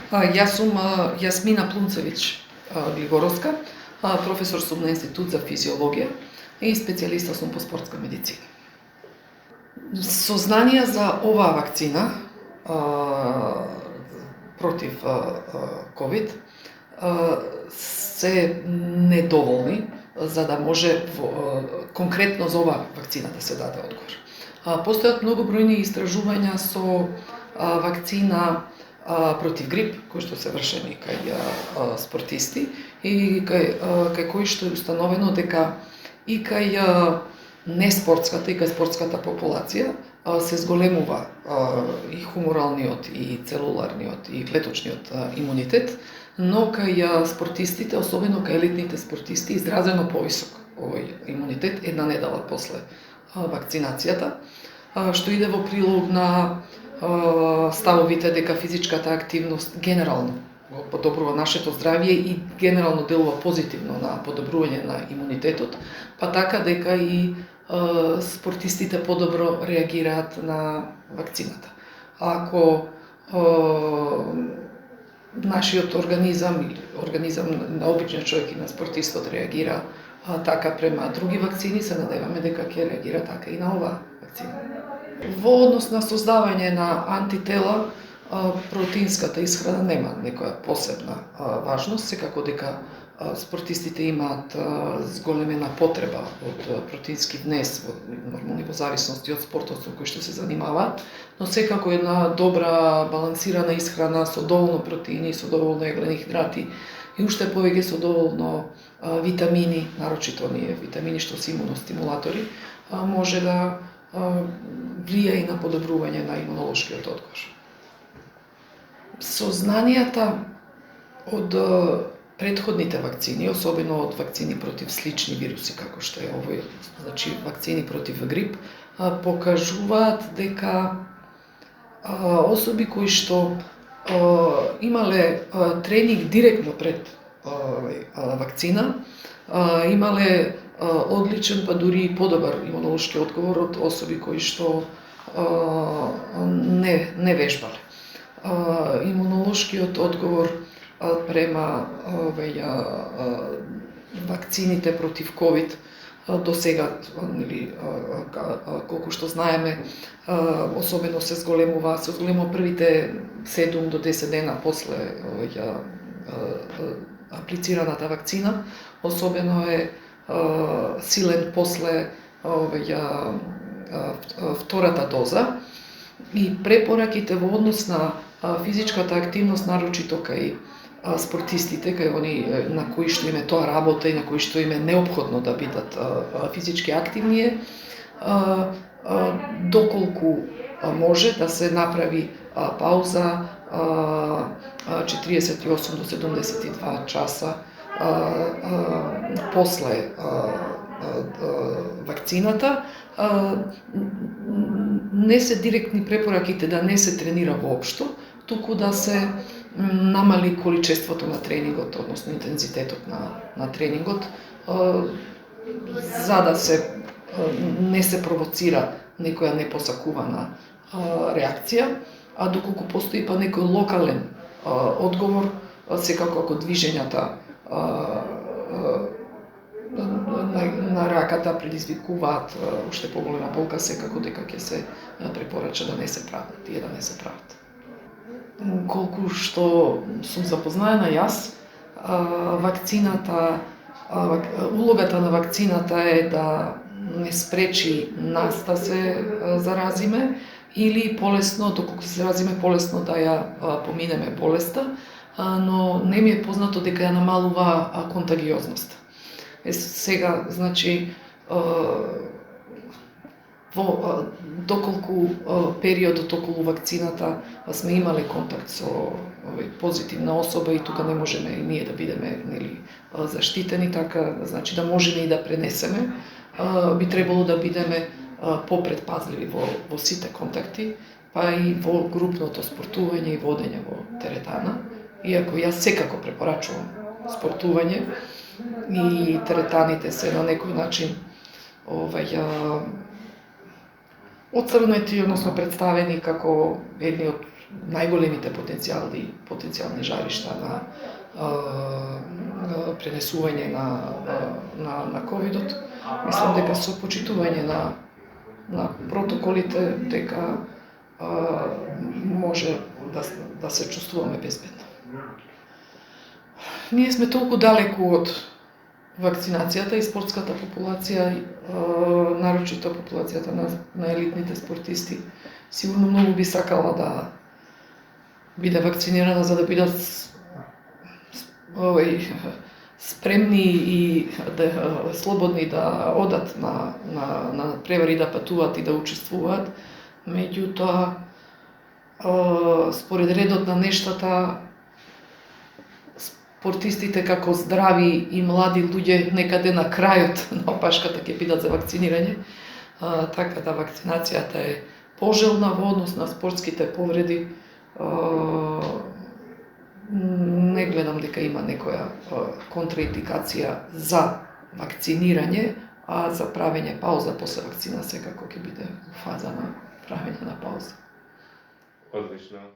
Јас сум Јасмина Плунцевич Глигоровска, професор сум на Институт за физиологија и специјалиста сум по спортска медицина. Сознанија за оваа вакцина против COVID се недоволни за да може конкретно за оваа вакцина да се даде одговор. Постојат многу бројни истражувања со вакцина против грип, кои што се вршени кај спортисти и кај кои што е установено дека и кај неспортската и кај спортската популација се зголемува и хуморалниот, и целуларниот, и клеточниот имунитет, но кај спортистите, особено кај елитните спортисти, изразено повисок овој имунитет една недела после вакцинацијата, што иде во прилог на ставовите дека физичката активност генерално го подобрува нашето здравје и генерално делува позитивно на подобрување на имунитетот, па така дека и спортистите подобро реагираат на вакцината. Ако нашиот организам или организам на обичен човек и на спортистот реагира така према други вакцини, се надеваме дека ќе реагира така и на оваа вакцина. Во однос на создавање на антитела, протеинската исхрана нема некоја посебна важност, секако дека спортистите имаат зголемена потреба од протеински внес во зависности од спортот со кој што се занимаваат, но секако една добра балансирана исхрана со доволно протеини, со доволно еглени хидрати и уште повеќе со доволно витамини, нарочито оние витамини што се имуностимулатори, може да влијае и на подобрување на имунолошкиот одговор. Сознанијата од претходните вакцини, особено од вакцини против слични вируси, како што е овој, значи вакцини против грип, покажуваат дека особи кои што имале тренинг директно пред вакцина, имале одличен, па дури и подобар имунолошки одговор од особи кои што не вежбале. Имунолошкиот одговор према вакцините против COVID до сега, колку што знаеме, особено се зголемува првите 7 до 10 дена после аплицираната вакцина, особено е силен после втората доза и препораките во однос на физичката активност, нарочито кај спортистите, кај они на кои што им е тоа работа и на кои што им е неопходно да бидат физички активни е доколку може да се направи пауза 48 до 72 часа после вакцината. Не се директни препораките да не се тренира воопшто, туку да се намали количеството на тренингот, односно интензитетот на тренингот, за да не се провоцира некоја непосакувана реакција, а доколку постои па некој локален одговор, секако ако движењата на раката предизвикуваат уште поголема болка, секако дека ќе се препорача да не се прават и да не се прават. Колку што сум запознаена јас, улогата на вакцината е да не спречи нас да се заразиме или полесно, доколку се заразиме полесно да ја поминеме болеста, но не ми е познато дека ја намалува контагиозност. Сега, значи, доколку периодот околу вакцината сме имале контакт со позитивна особа и тука не можеме и ние да бидеме заштитени, така, значи да можеме и да пренесеме, би требало да бидеме попредпазливи во сите контакти, па и во групното спортување и водење во теретана. Иако јас секако препорачувам спортување и теретаните се на некој начин отцрнети, односно представени како едни од најголемите потенцијални жаришта на пренесување на ковидот. Мислам дека со почитување на протоколите дека може да се чувствуваме безбедно. Ние сме толку далеку од вакцинацијата и спортската популација, нарочито популацијата на елитните спортисти, сигурно многу би сакала да биде вакцинирана за да бидат спремни и слободни да одат на превари, да патуваат и да учествуваат. Меѓутоа, според редот на нештата, спортистите како здрави и млади луѓе некаде на крајот на опашката ќе бидат за вакцинирање, така да вакцинацијата е пожелна во однос на спортските повреди. Не гледам дека има некоја контраиндикација за вакцинирање, а за правење пауза после вакцина секако ќе биде фаза на правење на пауза. Одлично.